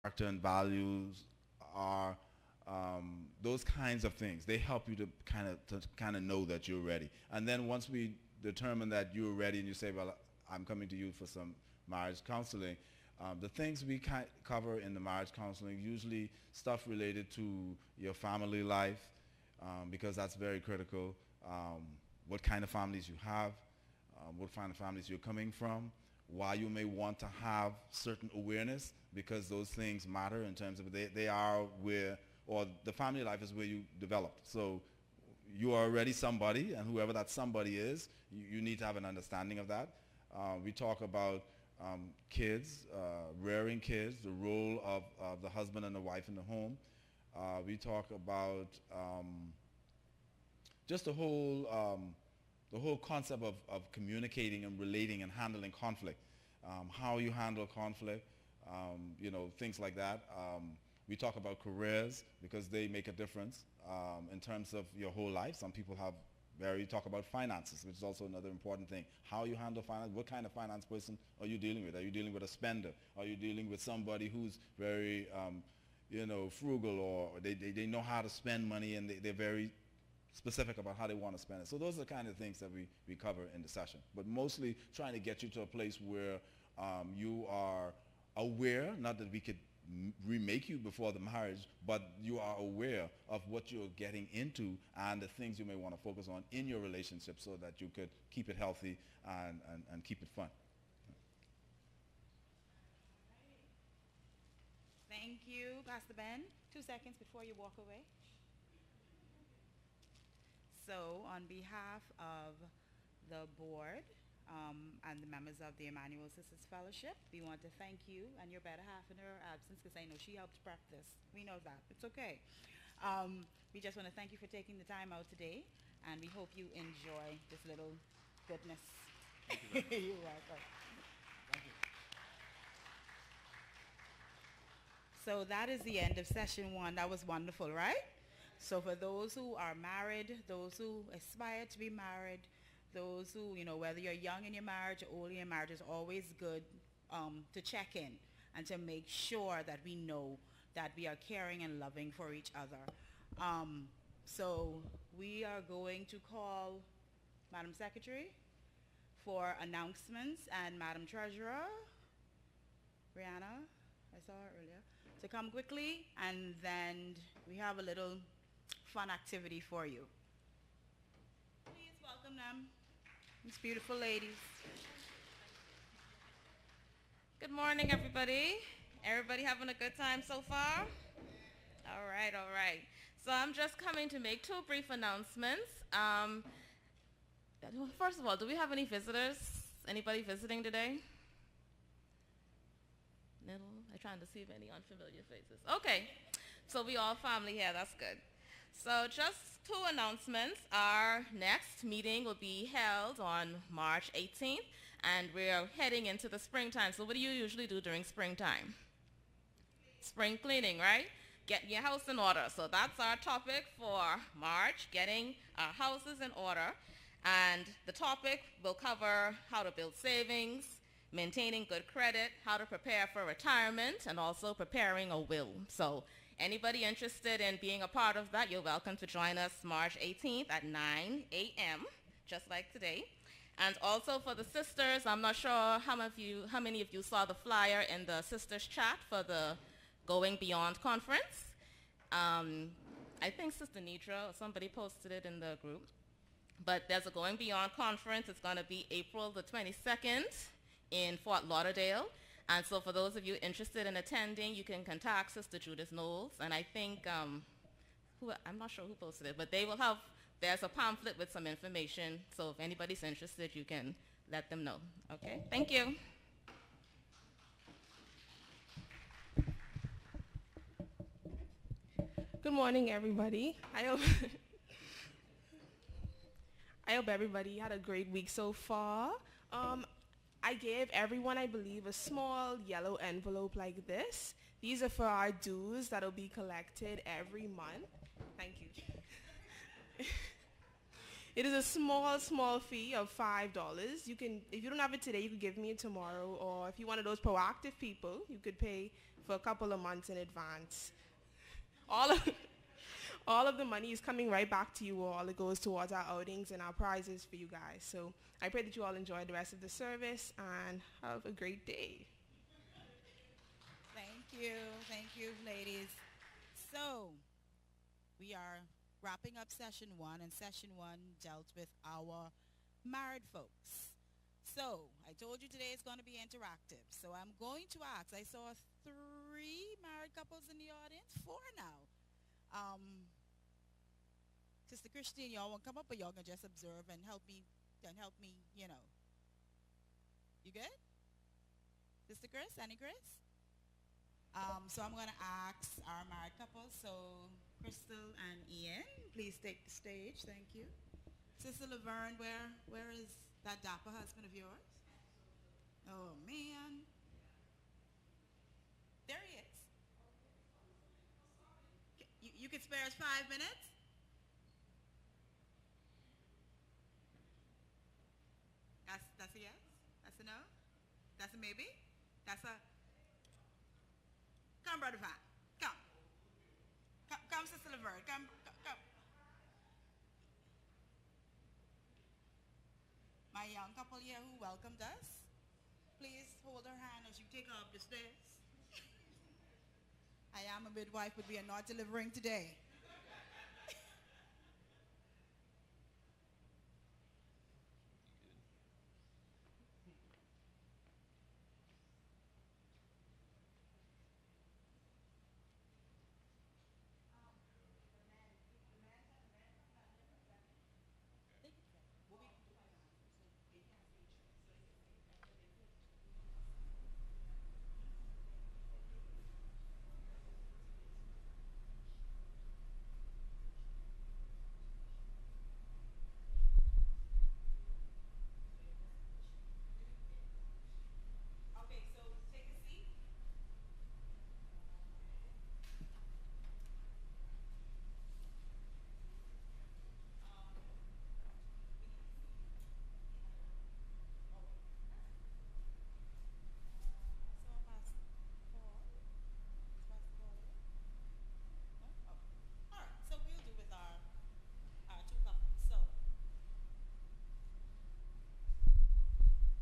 character and values are, those kinds of things. They help you to kind of know that you're ready. And then once we determine that you're ready and you say, well, I'm coming to you for some marriage counseling, the things we cover in the marriage counseling, usually stuff related to your family life, because that's very critical. What kind of families you have, what kind of families you're coming from, why you may want to have certain awareness, because those things matter in terms of they are where, or the family life is where you developed. So you are already somebody, and whoever that somebody is, you need to have an understanding of that. We talk about kids, rearing kids, the role of the husband and the wife in the home. We talk about just the whole concept of communicating and relating and handling conflict, how you handle conflict, things like that. We talk about careers because they make a difference in terms of your whole life. Some people talk about finances, which is also another important thing. How you handle finance, what kind of finance person are you dealing with? Are you dealing with a spender? Are you dealing with somebody who's very, frugal, or they know how to spend money, and they're very specific about how they want to spend it. So those are the kind of things that we cover in the session. But mostly trying to get you to a place where you are aware, not that we could remake you before the marriage, but you are aware of what you're getting into and the things you may want to focus on in your relationship so that you could keep it healthy and keep it fun. Thank you, Pastor Ben. 2 seconds before you walk away. So, on behalf of the board and the members of the Emmanuel Sisters Fellowship, we want to thank you and your better half in her absence, because I know she helped prep this. We know that. It's okay. We just want to thank you for taking the time out today, and we hope you enjoy this little goodness. Thank you very much. You're welcome. Thank you. So that is the end of session 1. That was wonderful, right? So for those who are married, those who aspire to be married, those who, whether you're young in your marriage or old in your marriage, it's always good to check in and to make sure that we know that we are caring and loving for each other. So we are going to call Madam Secretary for announcements, and Madam Treasurer, Brianna, I saw her earlier, to come quickly, and then we have a little fun activity for you. Please welcome them, these beautiful ladies. Good morning, everybody. Everybody having a good time so far? All right, all right. So I'm just coming to make 2 brief announcements. First of all, do we have any visitors? Anybody visiting today? No? I'm trying to see if any unfamiliar faces. Okay, so we all family here. That's good. So just 2 announcements. Our next meeting will be held on March 18th, and we're heading into the springtime. So what do you usually do during springtime? Spring cleaning, right? Getting your house in order. So that's our topic for March, getting our houses in order. And the topic will cover how to build savings, maintaining good credit, how to prepare for retirement, and also preparing a will. So anybody interested in being a part of that, you're welcome to join us March 18th at 9 a.m., just like today. And also for the sisters, I'm not sure how many of you saw the flyer in the sisters chat for the Going Beyond conference. I think Sister Nidra or somebody posted it in the group. But there's a Going Beyond conference. It's going to be April the 22nd in Fort Lauderdale. And so for those of you interested in attending, you can contact Sister Judith Knowles. And I think, I'm not sure who posted it, but there's a pamphlet with some information. So if anybody's interested, you can let them know. Okay, thank you. Good morning, everybody. I hope everybody had a great week so far. I gave everyone, I believe, a small yellow envelope like this. These are for our dues that will be collected every month. Thank you. It is a small fee of $5. If you don't have it today, you can give me it tomorrow. Or if you're one of those proactive people, you could pay for a couple of months in advance. All of, all of the money is coming right back to you all. It goes towards our outings and our prizes for you guys. So I pray that you all enjoy the rest of the service and have a great day. Thank you, ladies. So, we are wrapping up session 1, and session 1 dealt with our married folks. So, I told you today is going to be interactive. So, I'm going to ask, I saw 3 married couples in the audience, 4 now. Sister Christine, y'all want to come up, or y'all can just observe and help me, you know. You good? Sister Chris, Annie Chris? So I'm going to ask our married couples, so Crystal and Ian, please take the stage. Thank you. Sister Laverne, where is that dapper husband of yours? Oh, man. There he is. You can spare us 5 minutes? That's a yes? That's a no? That's a maybe? That's a... Come, Brother Van. Come, Sister Laverne. Come. My young couple here who welcomed us, please hold her hand as you take her up the stairs. I am a midwife, but we are not delivering today. Okay, so take a seat. So Pastor Paul. Is Pastor Paul here? No? Oh. All right, so we'll do with our 2 couples. So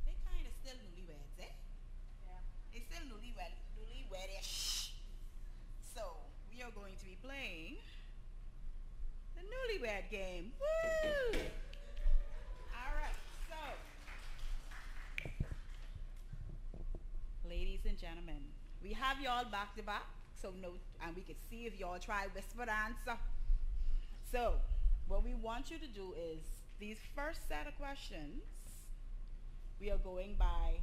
they kind of still newlyweds, eh? Yeah. They still newlywedish. So we are going to be playing the newlywed game. Woo! All right, so ladies and gentlemen, we have y'all back to back, so note, and we can see if y'all try whisper the answer. So what we want you to do is these first set of questions, we are going by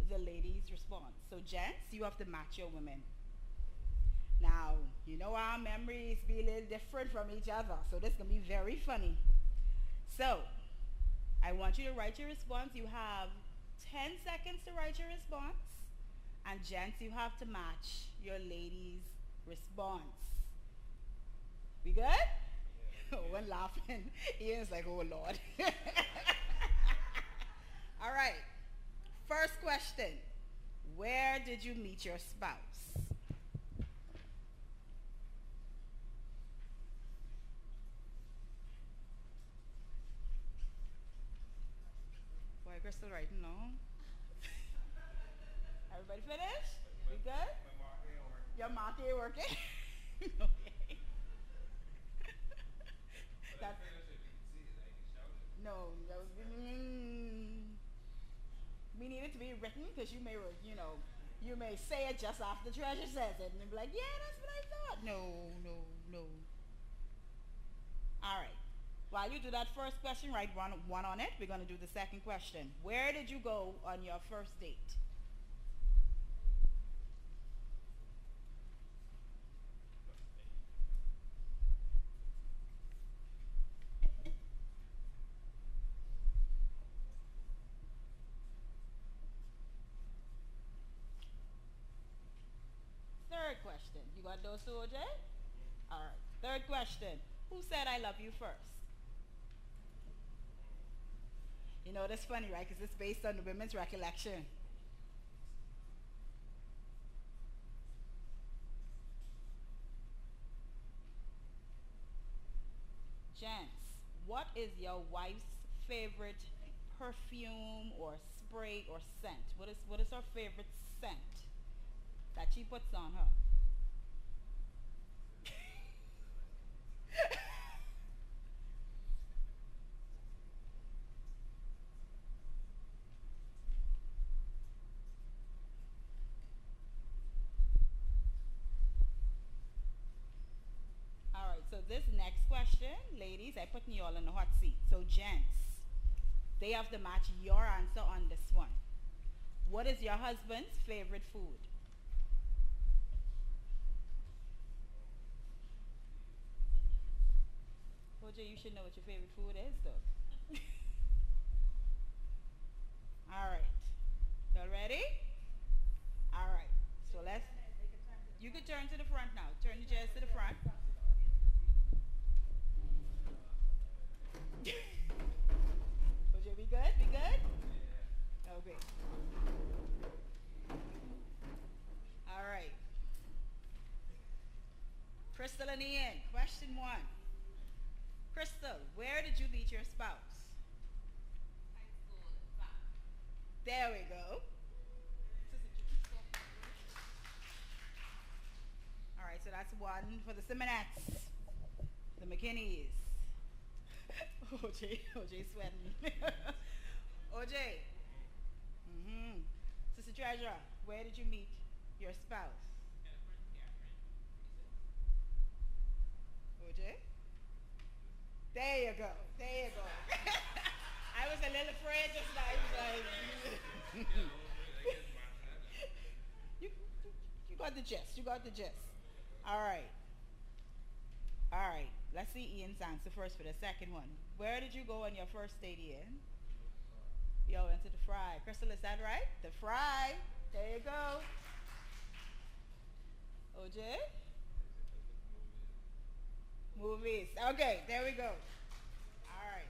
the ladies' response. So gents, you have to match your women. Now, you know our memories be a little different from each other, so this is going to be very funny. So, I want you to write your response. You have 10 seconds to write your response. And gents, you have to match your ladies' response. We good? Yeah. One laughing. Ian's like, oh, Lord. All right. First question. Where did you meet your spouse? Boy, Crystal writing, no? Everybody finished? We good? Your mark ain't working? Okay. No, that was, we need it to be written because you may, you may say it just after the treasure says it and be like, yeah, that's what I thought. No. All right. While you do that first question, write one on it. We're going to do the second question. Where did you go on your first date? Third question. You got those two, OJ? All right. Third question. Who said I love you first? You know, that's funny, right? Because it's based on the women's recollection. is your wife's favorite perfume or spray or scent? What is her favorite scent that she puts on her? All right, so this next question, ladies, I putting you all in the hot seat. So gents, they have to match your answer on this one. What is your husband's favorite food? OJ, you should know what your favorite food is, though. All right. Y'all ready? All right. So let's. You can turn to the front now. Turn the chairs to the front. OJ, we good? We good? Okay. All right. Crystal and Ian, question 1. Crystal, where did you meet your spouse? High school in fact. There we go. All right, so that's 1 for the Simonettes, the McKinneys. OJ sweating. OJ. Sister Treasurer, where did you meet your spouse? OJ? There you go. There you go. I was a little afraid just now. You got the gist. You got the gist. All right. All right. Let's see Ian's answer first for the second one. Where did you go on your first date, Ian? Yo, went to the Fry. Crystal, is that right? The Fry. There you go. OJ? Movies. Okay, there we go. All right.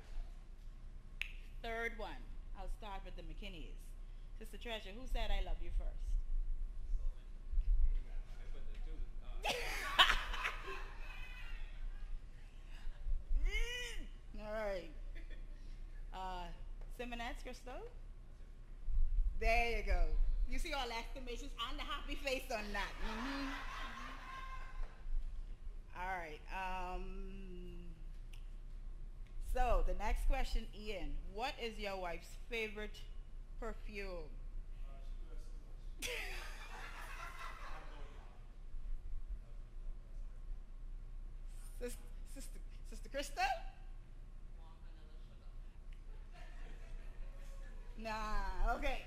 Third one. I'll start with the McKinneys. Sister Treasure, who said I love you first? All right. Simonettes, Crystal? There you go. You see all the exclamations and the happy face on that. All right. So the next question, Ian. What is your wife's favorite perfume? Sister Krista? Nah, okay.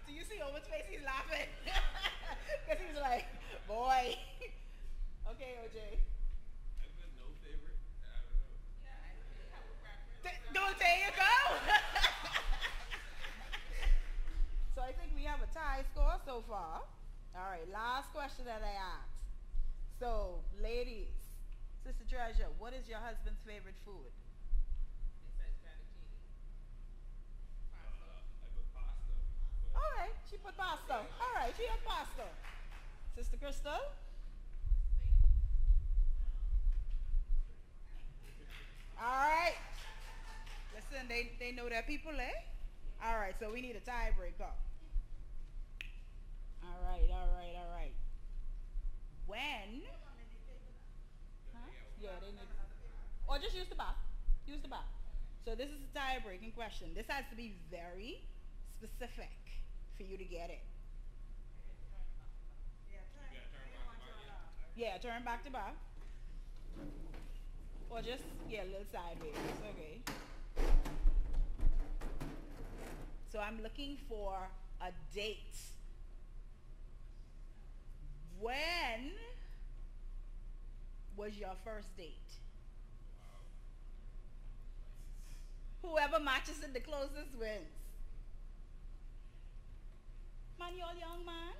Do you see Owen's face? He's laughing. Because he's like, boy. Okay, OJ. I've got no favorite. I don't know. Don't there you go. So I think we have a tie score so far. All right, last question that I asked. So, ladies, Sister Treasure, what is your husband's favorite food? All right, she put pasta. All right, she had pasta. Sister Crystal? All right. Listen, they know their people, eh? All right, so we need a tiebreaker. All right. When? Huh? Yeah, they need. Or just use the bar. Use the bar. So this is a tie-breaking question. This has to be very specific for you to get it. Yeah, turn back to bar. Or just, a little sideways. Okay. So I'm looking for a date. When was your first date? Whoever matches it the closest wins. Man, you're young, man.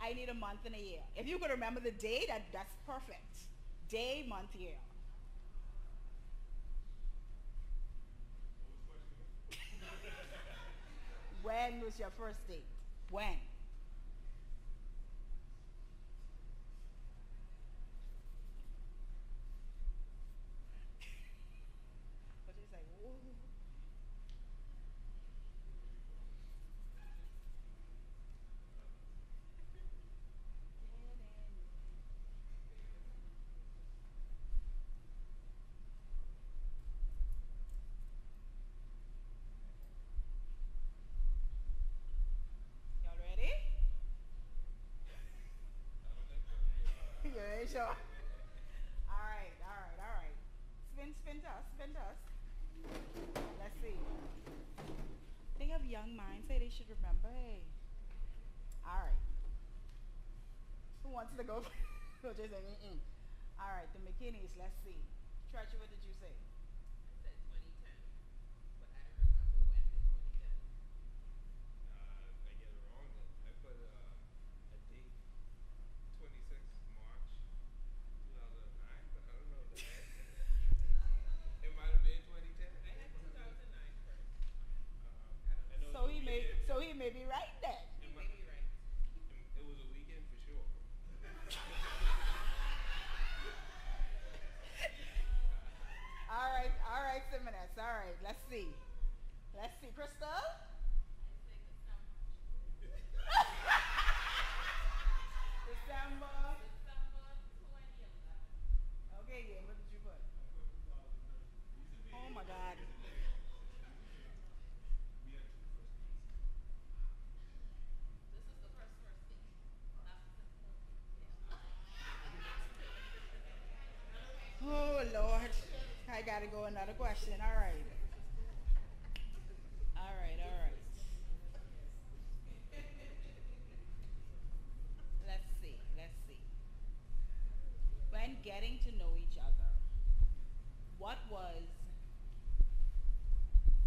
I need a month and a year. If you could remember the day, that's perfect. Day, month, year. When was your first date? When? you sure? All right. Spin to us. Let's see. They have young minds. Say they should remember. Hey. All right. Who wants to go? Just say, All right, the McKinneys. Let's see. Treasure, what did you say? I said 2010, but I don't remember when in 2010. I get it wrong. I put a date, 26th March 2009, but I don't know that. It might have been 2010. I had 2009 first. I know So he may be right then. He may be right. It was a weekend for sure. All right, Simoness. All right, let's see. Crystal? December 2011. Okay, yeah, what did you put? Oh my God. This is the first date. Oh Lord. I gotta go another question. All right. Let's see. When getting to know each other, what was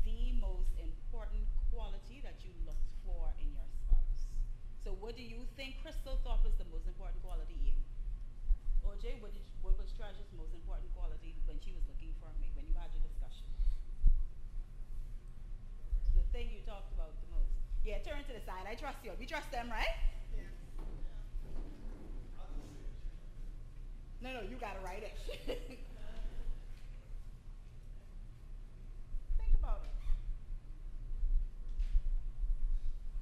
the most important quality that you looked for in your spouse? So what do you think Crystal thought was the most important quality in? OJ, what was Treasure's most important quality when she was looking for a mate, when you had your discussion? The thing you talked about the most. Yeah, turn to the side. I trust you. We trust them, right? Yeah. No, you gotta write it. Think about it.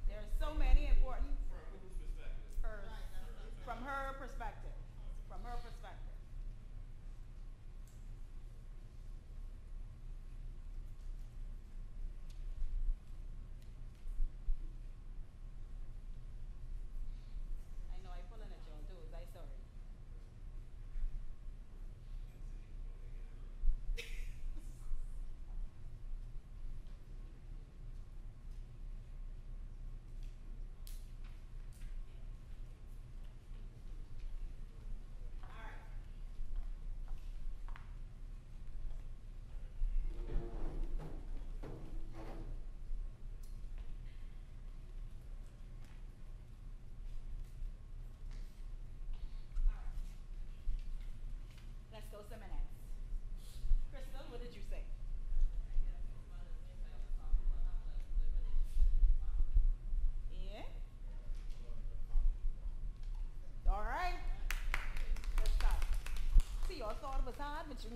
There are so many important. From her perspective. I know I pulling at your toes. I sorry. Let's go some minutes. Crystal, what did you say? Yeah? All right. Good stuff. See, y'all thought it was hard, but you,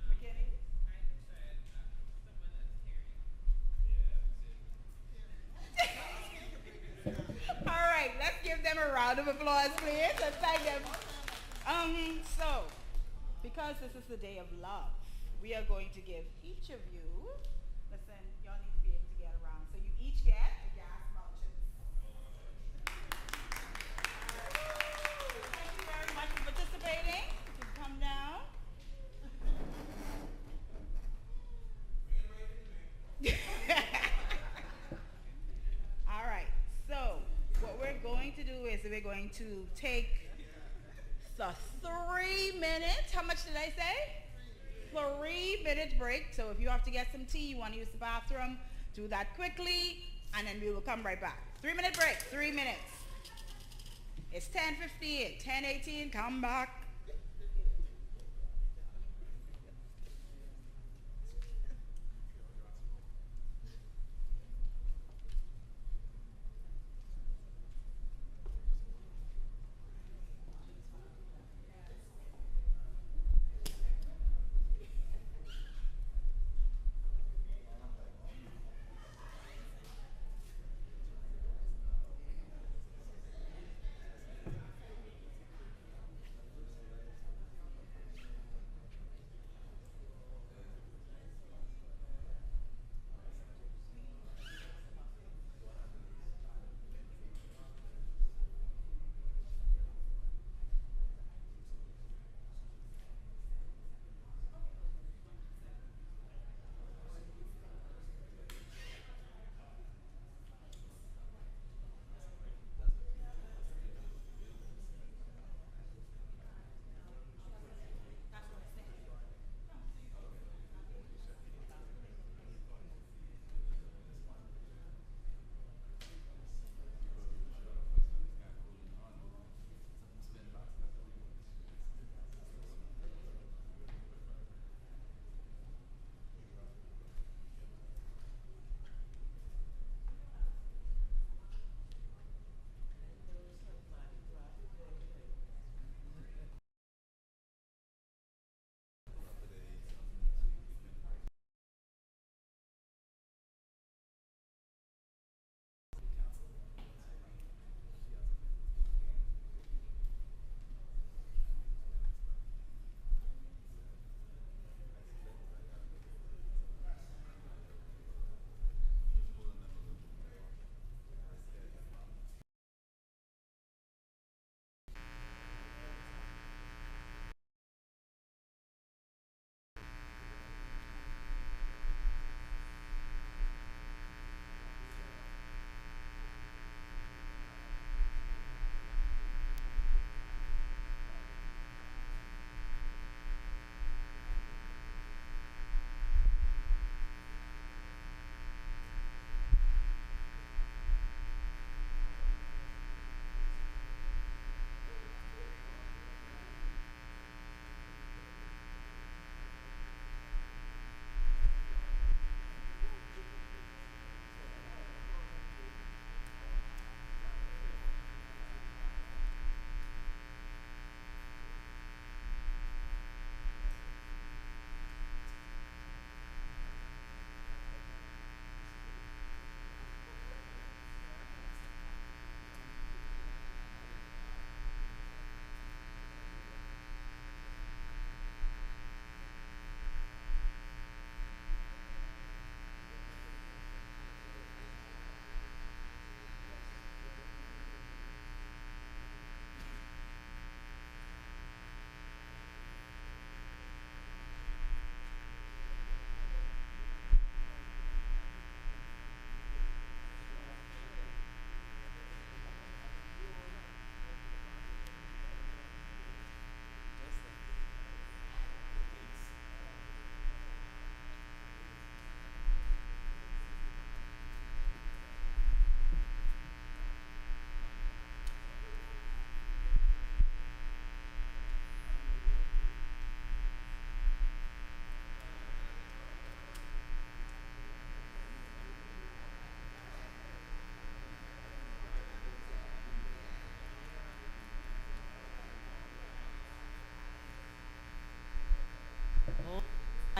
McKinney? I just said someone that's caring. All right, let's give them a round of applause, please. Let's thank them. So, because this is the day of love, we are going to give each of you, listen, y'all need to be able to get around. So you each get a gas vouchers. Thank you very much for participating. You can come down. All right, so what we're going to do is we're going to take the 3 minutes, how much did I say? 3 minute break. So if you have to get some tea, you want to use the bathroom, do that quickly, and then we will come right back. 3 minute break, 3 minutes. It's 10:15, 10:18, come back.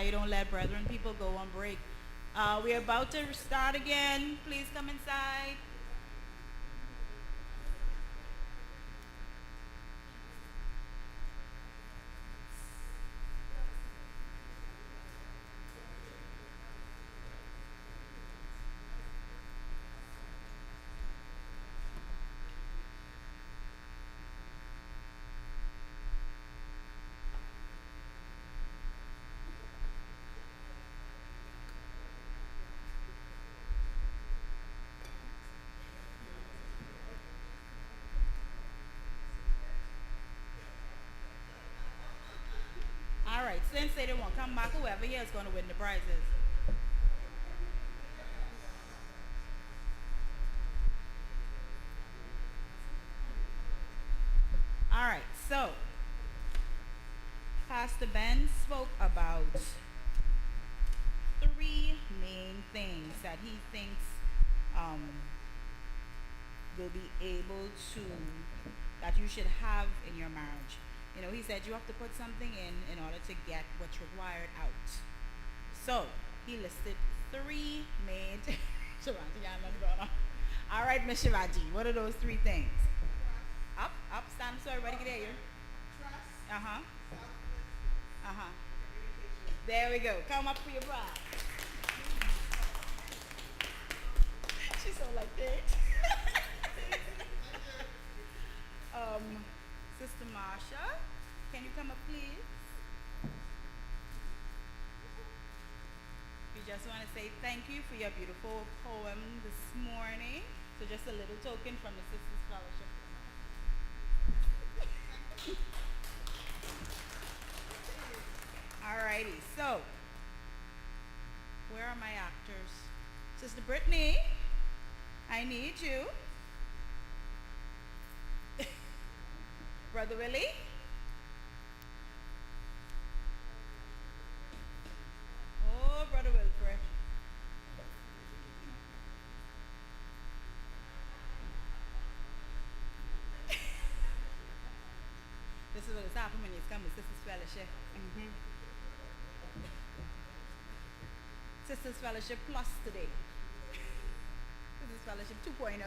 You don't let brethren people go on break. We're about to start again. Please come inside. All right, since they didn't want to come back, whoever here is going to win the prizes. All right, so Pastor Ben spoke about three main things that he thinks um, will be able to, that you should have in your marriage. You know, he said you have to put something in order to get what's required out. So he listed three main. Shivaji, yeah, I'm going on. All right, Miss Shivaji, what are those three things? Up, stand so everybody can hear you. Trust. Uh-huh. Uh-huh. There we go. Come up for your bride. She's so like that. Sister Marsha, can you come up, please? We just want to say thank you for your beautiful poem this morning. So just a little token from the Sisters Fellowship. Alrighty, so where are my actors? Sister Brittany, I need you. Brother Willie? Oh, Brother Wilfred. This is what has happened when you come to Sisters Fellowship. Sisters Fellowship Plus today. Sisters Fellowship 2.0.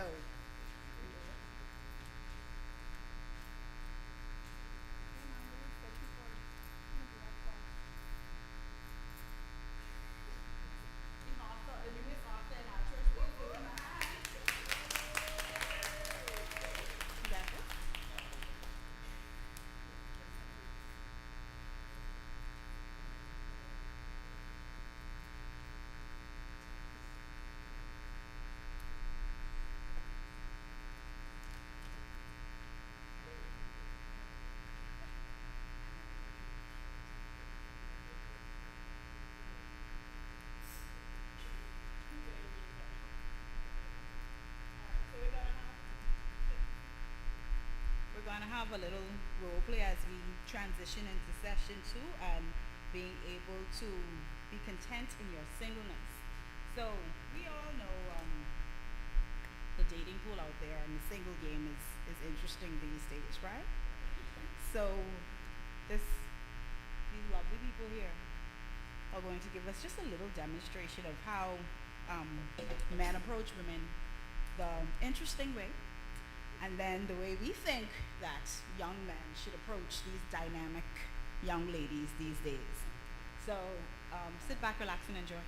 We're going to have a little role play as we transition into session 2 and being able to be content in your singleness. So we all know the dating pool out there, and the single game is interesting these days, right? So these lovely people here are going to give us just a little demonstration of how men approach women the interesting way, and then the way we think that young men should approach these dynamic young ladies these days. So sit back, relax, and enjoy.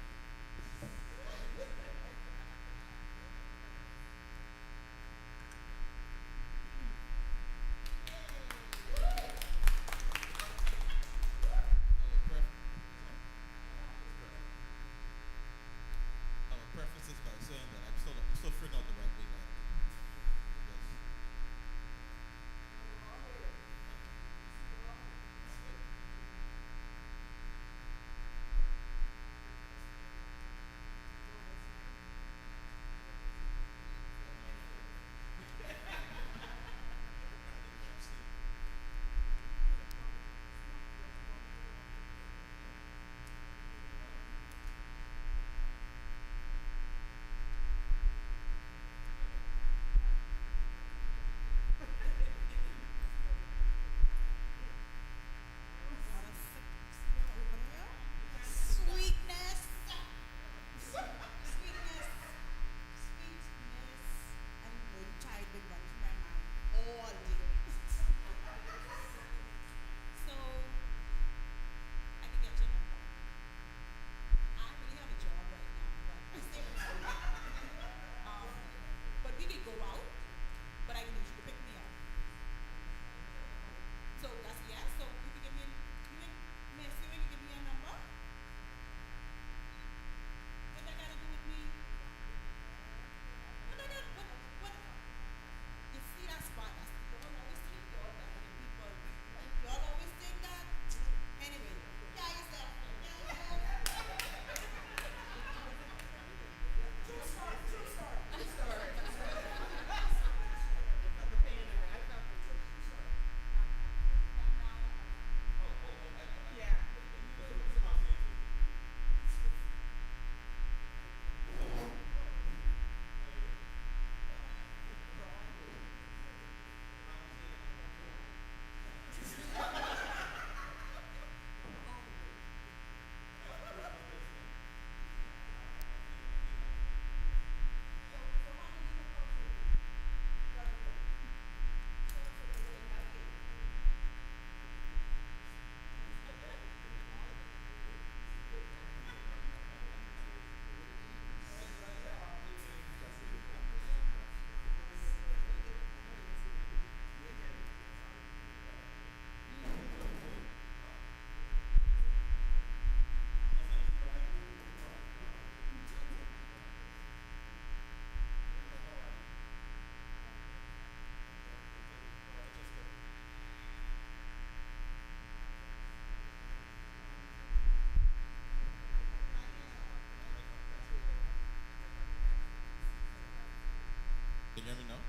Can you hear me now?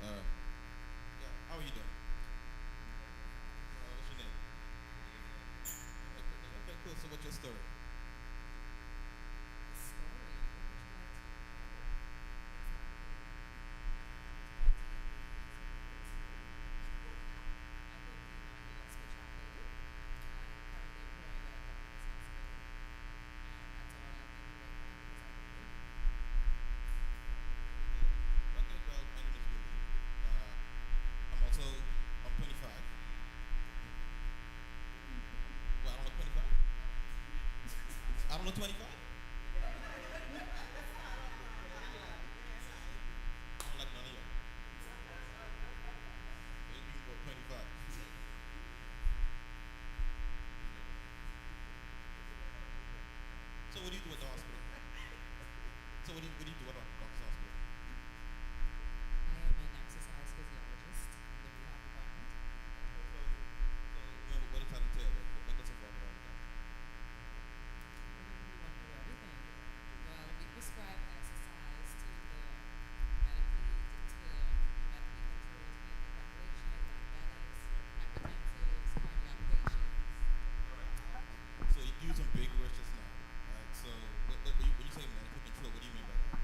Yeah. How are you doing? What's your name? Okay, cool. So what's your story? Okay, well, my name is Willie. I'm 25. Well, I don't look 25? I don't look 25? I don't like none of y'all. You can go 25. So what do you do at the hospital? So what do you do at the doctor's hospital? What does that entail? What does involve all of that? So you do some big words just now, right? So when you say medical control, what do you mean by that?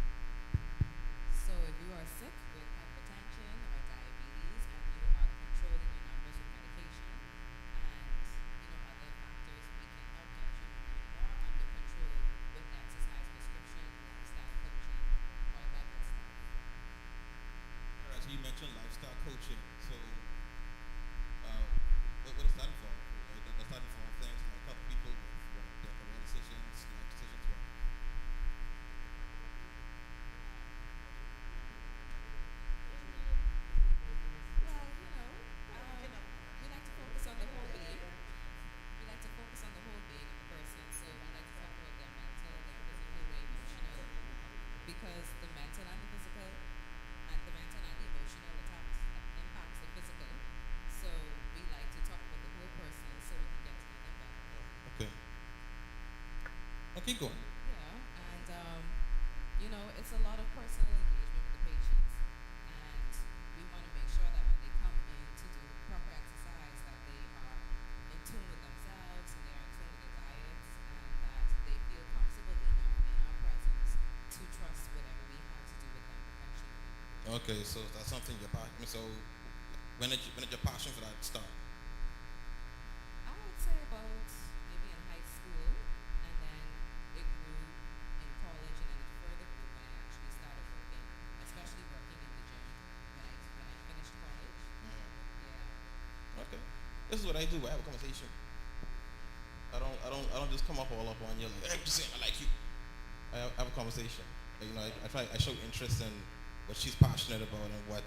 All right. So you mentioned lifestyle coaching. So what does that involve? Does that involve things like help people with their career decisions, life decisions? What? Okay. Okay, go on. Okay, so that's something you're passionate. So when did your passion for that start? Okay. This is what I do. I have a conversation. I don't just come up all up on you like, hey, I'm just saying I like you. I have a conversation. I show interest in what she's passionate about and what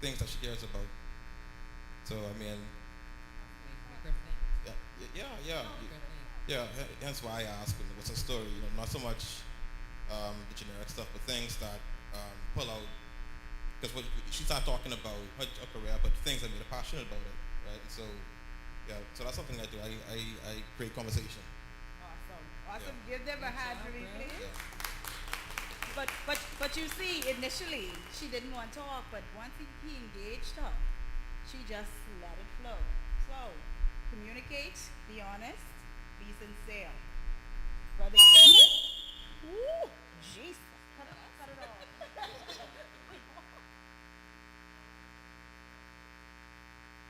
things that she cares about. So I mean, yeah, yeah, yeah, yeah. Hence why I ask, what's her story? Not so much the generic stuff, but things that pull out. Because what she started talking about her career, but things that made her passionate about it, right? And so, yeah. So that's something I do. I create conversation. Awesome. Give them a hand for me, please. Yeah. But you see, initially she didn't want to talk, but once he engaged her, she just let it flow. So communicate, be honest, be sincere. Brother, ooh, Jesus, cut it off.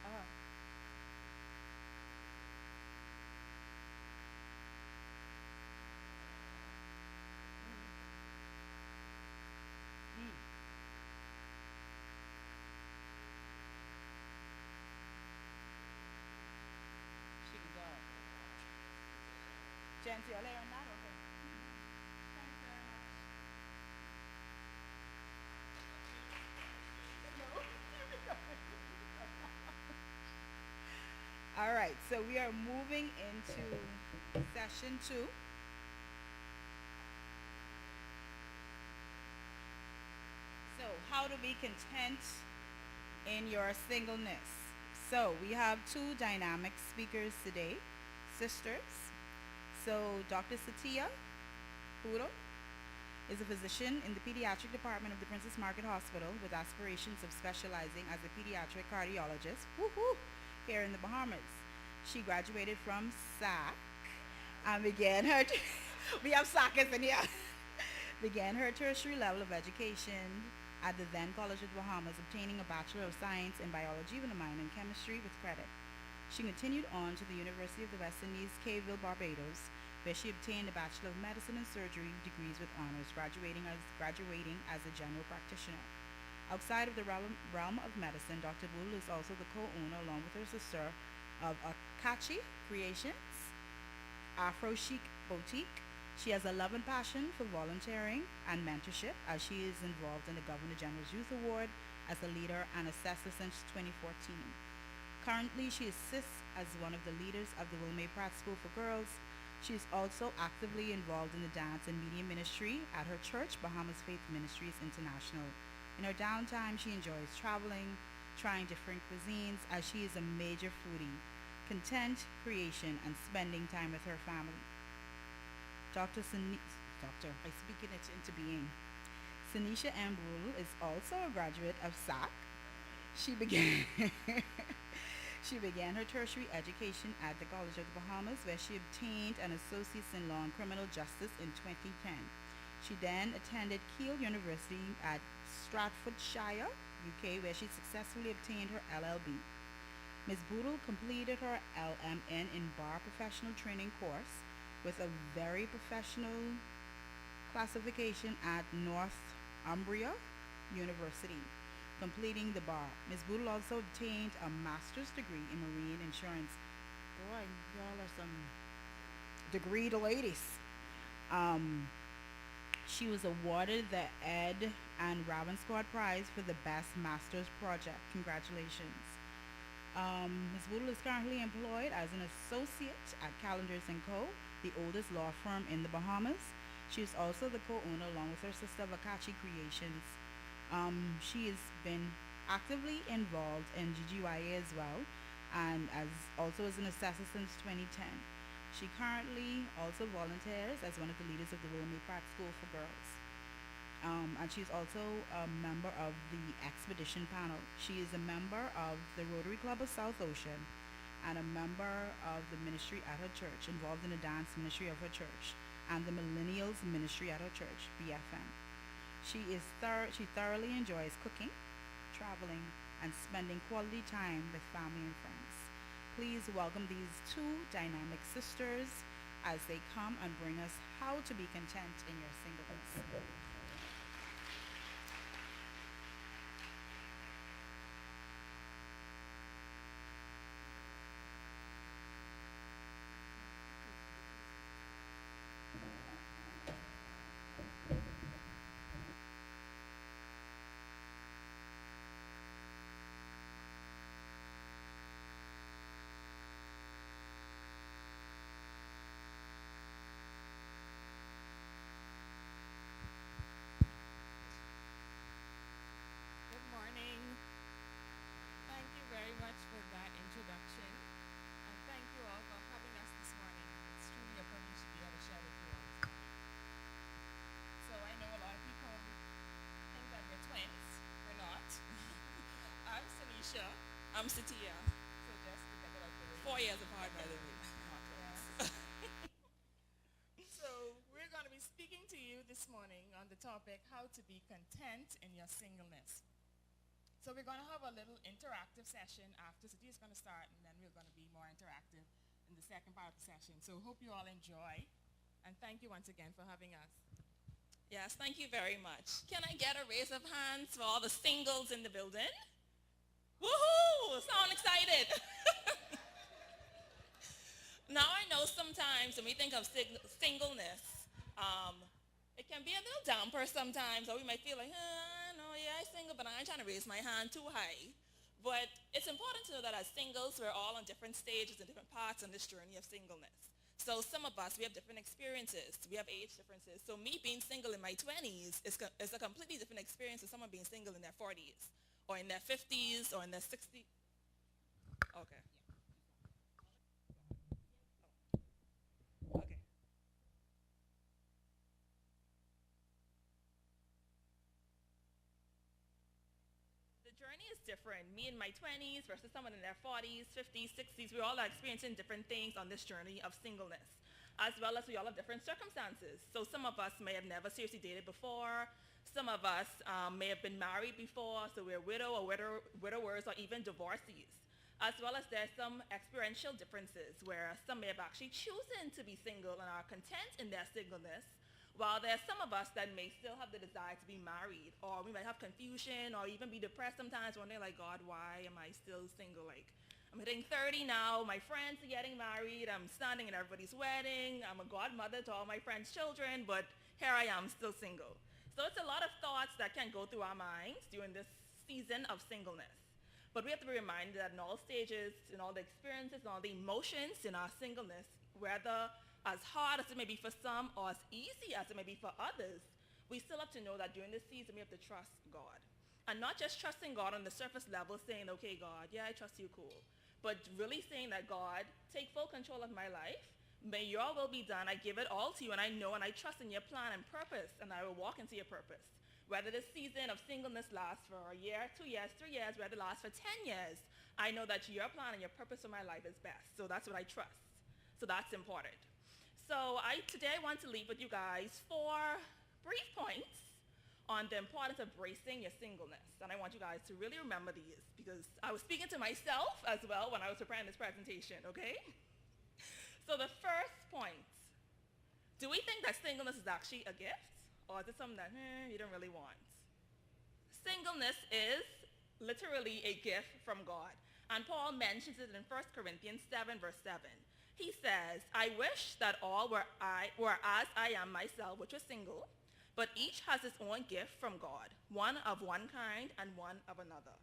Uh-huh. Mm. She can go. Jen, see you later on that, okay? Thanks very much. All right, so we are moving into session 2. So, how to be content in your singleness. So, we have 2 dynamic speakers today, sisters. So, Dr. Satya Puro is a physician in the pediatric department of the Princess Margaret Hospital with aspirations of specializing as a pediatric cardiologist woo-hoo, here in the Bahamas. She graduated from SAC and began her, we have SACs in here, began her tertiary level of education at the then College of the Bahamas, obtaining a Bachelor of Science in Biology with a minor in Chemistry with credit. She continued on to the University of the West Indies, Cayville, Barbados, where she obtained a Bachelor of Medicine and Surgery degrees with honors, graduating as a general practitioner. Outside of the realm of medicine, Dr. Boodle is also the co-owner, along with her sister, of Akachi Creations, Afro Chic Boutique. She has a love and passion for volunteering and mentorship, as she is involved in the Governor General's Youth Award as a leader and assessor since 2014. Currently, she assists as one of the leaders of the Wilmay Pratt School for Girls. She is also actively involved in the dance and media ministry at her church, Bahamas Faith Ministries International. In her downtime, she enjoys traveling, trying different cuisines, as she is a major foodie, content, creation, and spending time with her family. I speak it into being. Sanisha Ambul is also a graduate of SAC. She began She began her tertiary education at the College of the Bahamas, where she obtained an Associate's in Law and Criminal Justice in 2010. She then attended Keele University at Stratfordshire, UK, where she successfully obtained her LLB. Ms. Boodle completed her LMN in Bar Professional Training course with a very professional classification at Northumbria University, completing the bar. Ms. Boodle also obtained a master's degree in marine insurance. Boy, y'all are some degreed ladies. She was awarded the Ed and Ravenscott Prize for the Best Master's Project. Congratulations. Ms. Boodle is currently employed as an associate at Calendars & Co., the oldest law firm in the Bahamas. She is also the co-owner, along with her sister, of Akachi Creations. She has been actively involved in GGYA as well, and also as an assessor since 2010. She currently also volunteers as one of the leaders of the Wilmay Pratt School for Girls. And she's also a member of the Expedition Panel. She is a member of the Rotary Club of South Ocean and a member of the ministry at her church, involved in the dance ministry of her church and the Millennials Ministry at her church, BFM. She thoroughly enjoys cooking, traveling, and spending quality time with family and friends. Please welcome these two dynamic sisters as they come and bring us how to be content in your singleness. Good morning. Thank you very much for that introduction. And thank you all for having us this morning. It's truly a privilege to be able to share with you all this morning. So I know a lot of people think that we're twins. We're not. I'm Sanisha. I'm Satia. So just to get it out the way. 4 years apart, by the way. Not twins. So we're going to be speaking to you this morning on the topic, how to be content in your singleness. So we're going to have a little interactive session after. So is going to start, and then we're going to be more interactive in the second part of the session. So hope you all enjoy, and thank you once again for having us. Yes, thank you very much. Can I get a raise of hands for all the singles in the building? Woohoo! Sound excited. Now I know sometimes when we think of singleness, it can be a little damper sometimes, or we might feel like, no, yeah, I'm single, but I ain't trying to raise my hand too high. But it's important to know that as singles, we're all on different stages and different parts on this journey of singleness. So some of us, we have different experiences. We have age differences. So me being single in my 20s is a completely different experience than someone being single in their 40s or in their 50s or in their 60s. Okay. Okay. the journey is different. Me in my 20s versus someone in their 40s, 50s, 60s, we all are experiencing different things on this journey of singleness, as well as we all have different circumstances. So some of us may have never seriously dated before. Some of us may have been married before, so we're widow or widowers or even divorcees. As well as there's some experiential differences where some may have actually chosen to be single and are content in their singleness, while there's some of us that may still have the desire to be married, or we might have confusion or even be depressed sometimes when they're like, God, why am I still single? Like, I'm hitting 30 now, my friends are getting married, I'm standing in everybody's wedding, I'm a godmother to all my friends' children, but here I am still single. So it's a lot of thoughts that can go through our minds during this season of singleness. But we have to be reminded that in all stages, in all the experiences, in all the emotions in our singleness, whether as hard as it may be for some or as easy as it may be for others, we still have to know that during this season we have to trust God. And not just trusting God on the surface level, saying, okay, God, yeah, I trust you, cool. But really saying that, God, take full control of my life. May your will be done. I give it all to you, and I know and I trust in your plan and purpose, and I will walk into your purpose. Whether this season of singleness lasts for a year, 2 years, 3 years, whether it lasts for 10 years, I know that your plan and your purpose for my life is best. So that's what I trust. So that's important. So today I want to leave with you guys 4 brief points on the importance of embracing your singleness. And I want you guys to really remember these, because I was speaking to myself as well when I was preparing this presentation, okay? So the first point, do we think that singleness is actually a gift? Or is it something that you don't really want? Singleness is literally a gift from God. And Paul mentions it in 1 Corinthians 7, verse 7. He says, I wish that all were as I am myself, which is single, but each has its own gift from God, one of one kind and one of another.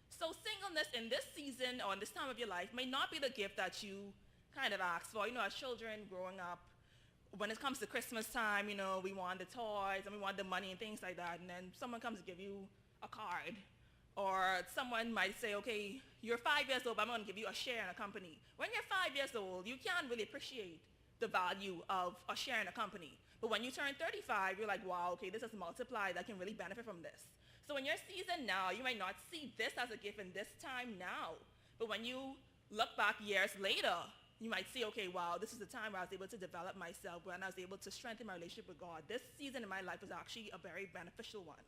So singleness in this season or in this time of your life may not be the gift that you kind of asked for. You know, as children growing up, when it comes to Christmas time, you know, we want the toys and we want the money and things like that, and then someone comes to give you a card. Or someone might say, okay, you're 5 years old, but I'm going to give you a share in a company. When you're 5 years old, you can't really appreciate the value of a share in a company. But when you turn 35, you're like, wow, okay, this has multiplied. I can really benefit from this. So in your season now, you might not see this as a gift in this time now. But when you look back years later, you might see, okay, wow, this is the time where I was able to develop myself, when I was able to strengthen my relationship with God. This season in my life was actually a very beneficial one.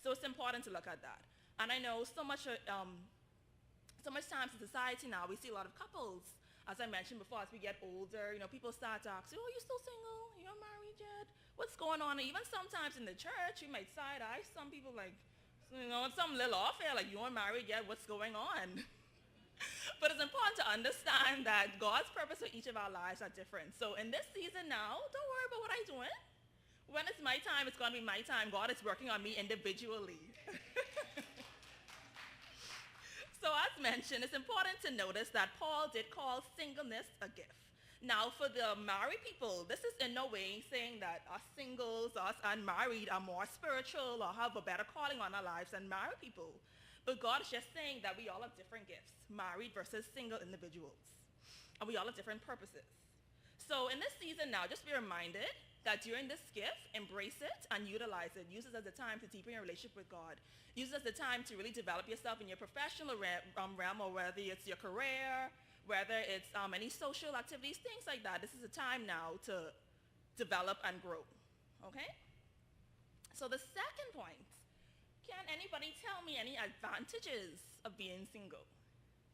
So it's important to look at that. And I know so much times in society now, we see a lot of couples, as I mentioned before, as we get older, you know, people start to ask, oh, you still single? You're married yet? What's going on? And even sometimes in the church, you might side-eye some people like, you know, some little off here, like, you aren't married yet, what's going on? But it's important to understand that God's purpose for each of our lives are different. So in this season now, don't worry about what I'm doing. When it's my time, it's going to be my time. God is working on me individually. So as mentioned, it's important to notice that Paul did call singleness a gift. Now for the married people, this is in no way saying that us singles, us unmarried are more spiritual or have a better calling on our lives than married people. But God is just saying that we all have different gifts, married versus single individuals. And we all have different purposes. So in this season now, just be reminded that during this gift, embrace it and utilize it. Use it as a time to deepen your relationship with God. Use it as a time to really develop yourself in your professional realm, or whether it's your career, whether it's any social activities, things like that. This is a time now to develop and grow, okay? So the second point, can anybody tell me any advantages of being single?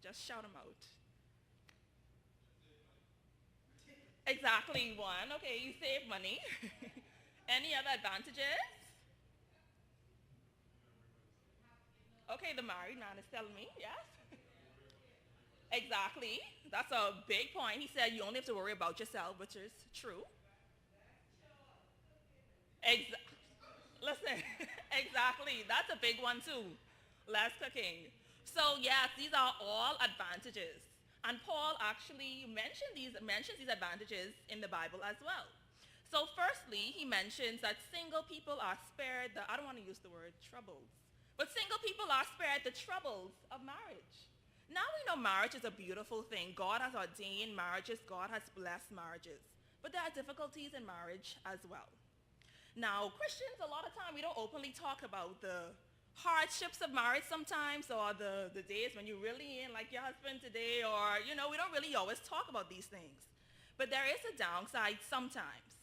Just shout them out. Exactly, one. Okay, you save money. Any other advantages? Okay, the married man is telling me, yes. Exactly. That's a big point. He said you only have to worry about yourself, which is true. Listen, exactly. That's a big one too. Less cooking. So yes, these are all advantages. And Paul actually mentions these advantages in the Bible as well. So firstly, he mentions that single people are spared I don't want to use the word troubles, but single people are spared the troubles of marriage. Now we know marriage is a beautiful thing. God has ordained marriages. God has blessed marriages. But there are difficulties in marriage as well. Now, Christians, a lot of time, we don't openly talk about the hardships of marriage sometimes, or the days when you're really in like your husband today, or, we don't really always talk about these things. But there is a downside sometimes.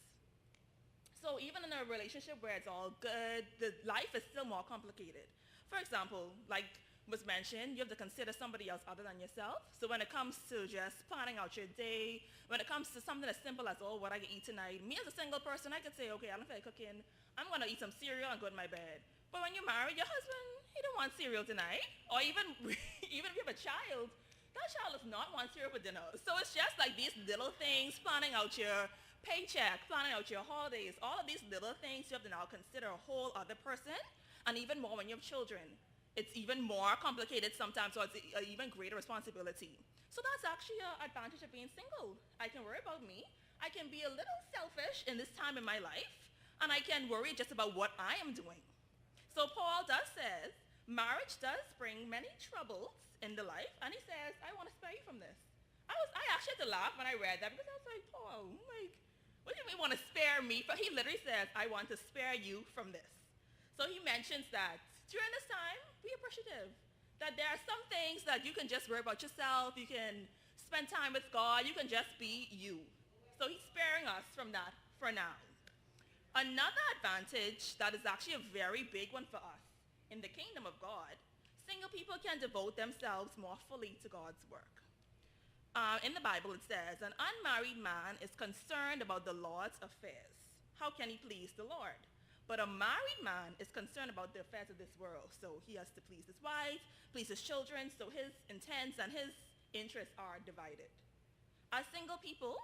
So even in a relationship where it's all good, the life is still more complicated. For example, like was mentioned, you have to consider somebody else other than yourself. So when it comes to just planning out your day, when it comes to something as simple as, oh, what I can eat tonight, me as a single person, I could say, okay, I don't feel like cooking. I'm going to eat some cereal and go to my bed. But when you're married, your husband, he don't want cereal tonight. Or even if you have a child, that child does not want cereal for dinner. So it's just like these little things, planning out your paycheck, planning out your holidays, all of these little things you have to now consider a whole other person, and even more when you have children. It's even more complicated sometimes, so it's an even greater responsibility. So that's actually an advantage of being single. I can worry about me. I can be a little selfish in this time in my life, and I can worry just about what I am doing. So Paul does says, marriage does bring many troubles in the life, and he says, I want to spare you from this. I actually had to laugh when I read that, because I was like, Paul, what do you mean want to spare me? He literally says, I want to spare you from this. So he mentions that during this time, be appreciative. That there are some things that you can just worry about yourself. You can spend time with God. You can just be you. So he's sparing us from that for now. Another advantage that is actually a very big one for us in the kingdom of God, single people can devote themselves more fully to God's work. In the Bible it says, an unmarried man is concerned about the Lord's affairs. How can he please the Lord? But a married man is concerned about the affairs of this world. So he has to please his wife, please his children, so his intents and his interests are divided. As single people,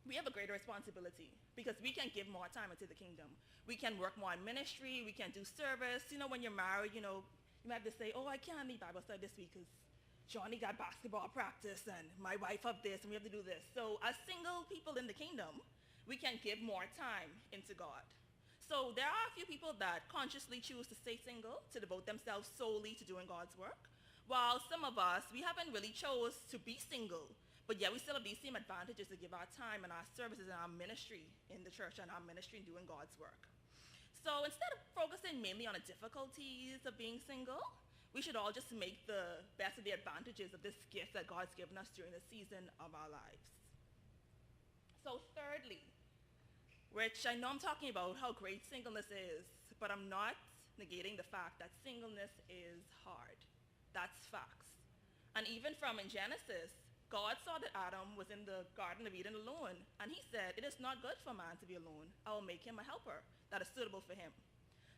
we have a greater responsibility because we can give more time into the kingdom. We can work more in ministry, we can do service. When you're married, you have to say, oh, I can't leave Bible study this week because Johnny got basketball practice and my wife have this and we have to do this. So as single people in the kingdom, we can give more time into God. So there are a few people that consciously choose to stay single, to devote themselves solely to doing God's work, while some of us, we haven't really chose to be single, but yet we still have these same advantages to give our time and our services and our ministry in the church and our ministry in doing God's work. So instead of focusing mainly on the difficulties of being single, we should all just make the best of the advantages of this gift that God's given us during the season of our lives. So thirdly, which I know I'm talking about how great singleness is, but I'm not negating the fact that singleness is hard. That's facts. And even from in Genesis, God saw that Adam was in the Garden of Eden alone, and he said, it is not good for man to be alone. I will make him a helper that is suitable for him.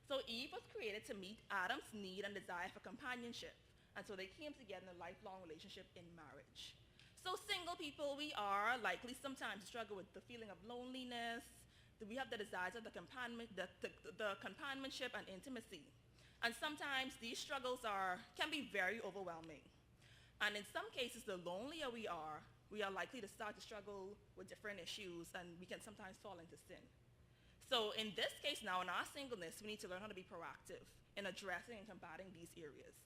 So Eve was created to meet Adam's need and desire for companionship. And so they came together in a lifelong relationship in marriage. So single people, we are likely sometimes to struggle with the feeling of loneliness. We have the desires of the companionship and intimacy. And sometimes these struggles can be very overwhelming. And in some cases, the lonelier we are likely to start to struggle with different issues, and we can sometimes fall into sin. So in this case now, in our singleness, we need to learn how to be proactive in addressing and combating these areas.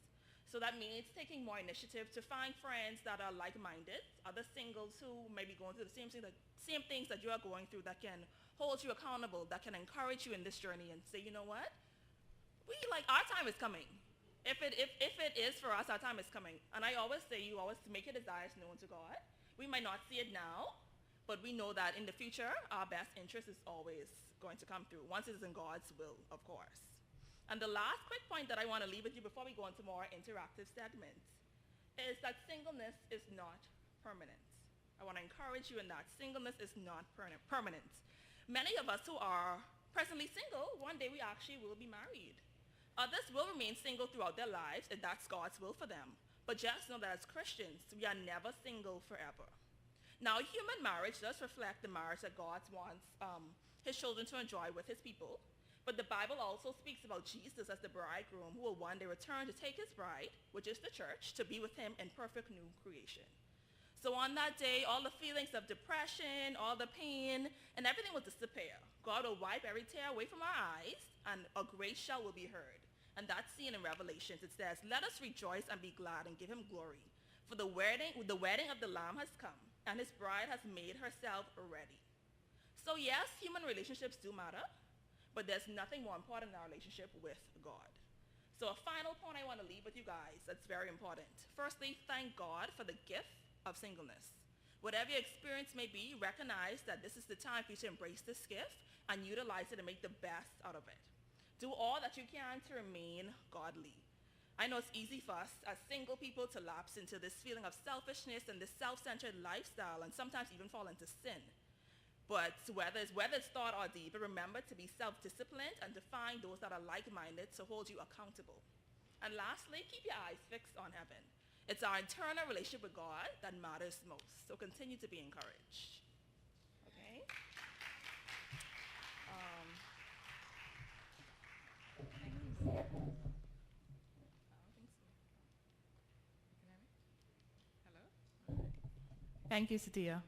So that means taking more initiative to find friends that are like-minded, other singles who may be going through the same things that you are going through, that can hold you accountable, that can encourage you in this journey and say, you know what? Our time is coming. If it is for us, our time is coming. And I always say, you always make your desires known to God. We might not see it now, but we know that in the future, our best interest is always going to come through, once it is in God's will, of course. And the last quick point that I want to leave with you before we go into more interactive segments is that singleness is not permanent. I want to encourage you in that. Singleness is not permanent. Many of us who are presently single, one day we actually will be married. Others will remain single throughout their lives, if that's God's will for them. But just know that as Christians, we are never single forever. Now, human marriage does reflect the marriage that God wants his children to enjoy with his people. But the Bible also speaks about Jesus as the bridegroom who will one day return to take his bride, which is the church, to be with him in perfect new creation. So on that day, all the feelings of depression, all the pain, and everything will disappear. God will wipe every tear away from our eyes, and a great shout will be heard. And that's seen in Revelations. It says, let us rejoice and be glad and give him glory. For the wedding of the Lamb has come, and his bride has made herself ready. So yes, human relationships do matter, but there's nothing more important in our relationship with God. So a final point I want to leave with you guys that's very important. Firstly, thank God for the gift of singleness. Whatever your experience may be, recognize that this is the time for you to embrace this gift and utilize it and make the best out of it. Do all that you can to remain godly. I know it's easy for us as single people to lapse into this feeling of selfishness and this self-centered lifestyle and sometimes even fall into sin. But whether it's thought or deed, but remember to be self-disciplined and to find those that are like-minded to hold you accountable. And lastly, keep your eyes fixed on heaven. It's our internal relationship with God that matters most. So continue to be encouraged. Okay? Thank you, Satia.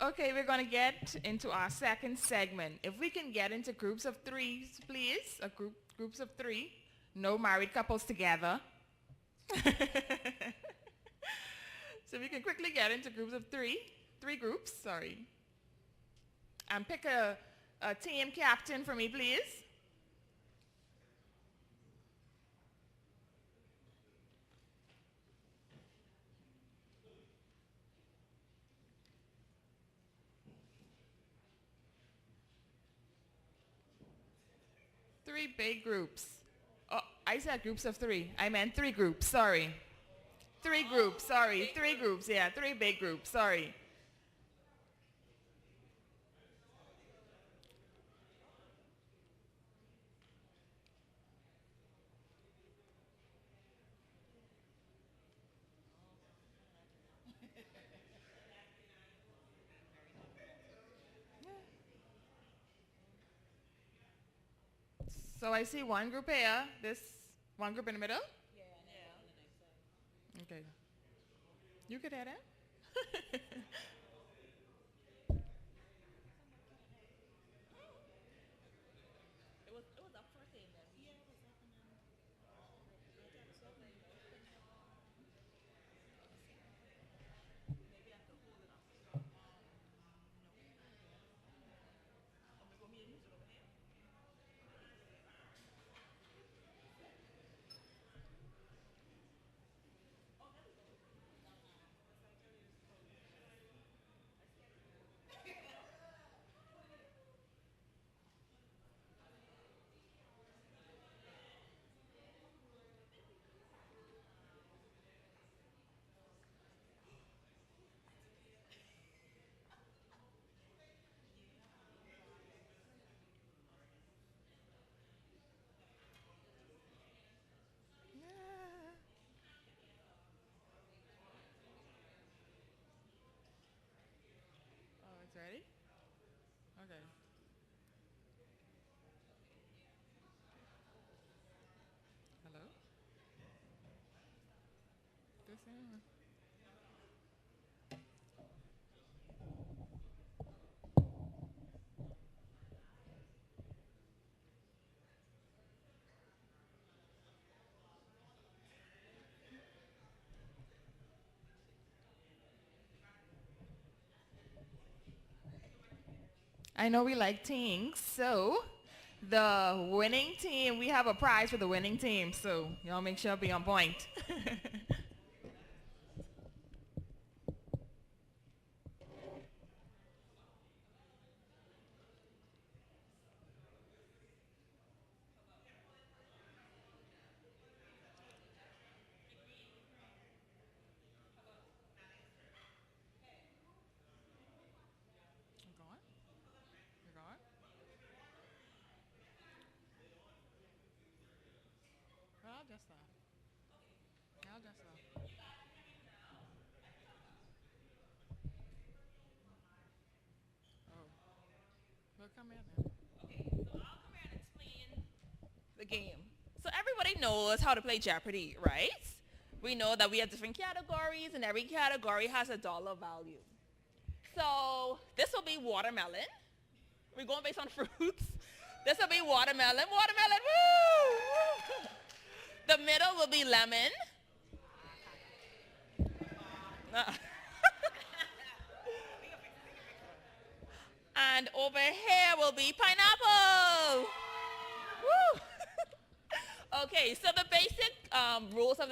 Okay, we're going to get into our second segment. If we can get into groups of threes, please. Groups of three. No married couples together. So we can quickly get into groups of three. 3 groups, sorry. And pick a team captain for me, please. Three big groups. Oh, I said groups of 3. I meant 3 groups, sorry. 3 groups, sorry. 3 groups, yeah, 3 big groups, sorry. So I see one group here, this one group in the middle? Yeah. Okay. You could hear that? It was up first and then. Yeah, it was up and then. Maybe I have to hold it up. Oh, it's ready? Okay. Hello? This one? I know we like teams, so the winning team, we have a prize for the winning team, so y'all make sure be on point. You're going? You're going? Well, I'll just stop. I'll just stop. Oh. Well, come here then. Okay, so I'll come here and explain the game. So everybody knows how to play Jeopardy, right? We know that we have different categories and every category has a dollar value. So this will be watermelon. We're going based on fruits. This will be watermelon. Watermelon, woo! The middle will be lemon. And over here will be pineapple. Woo! Okay, so the basic rules of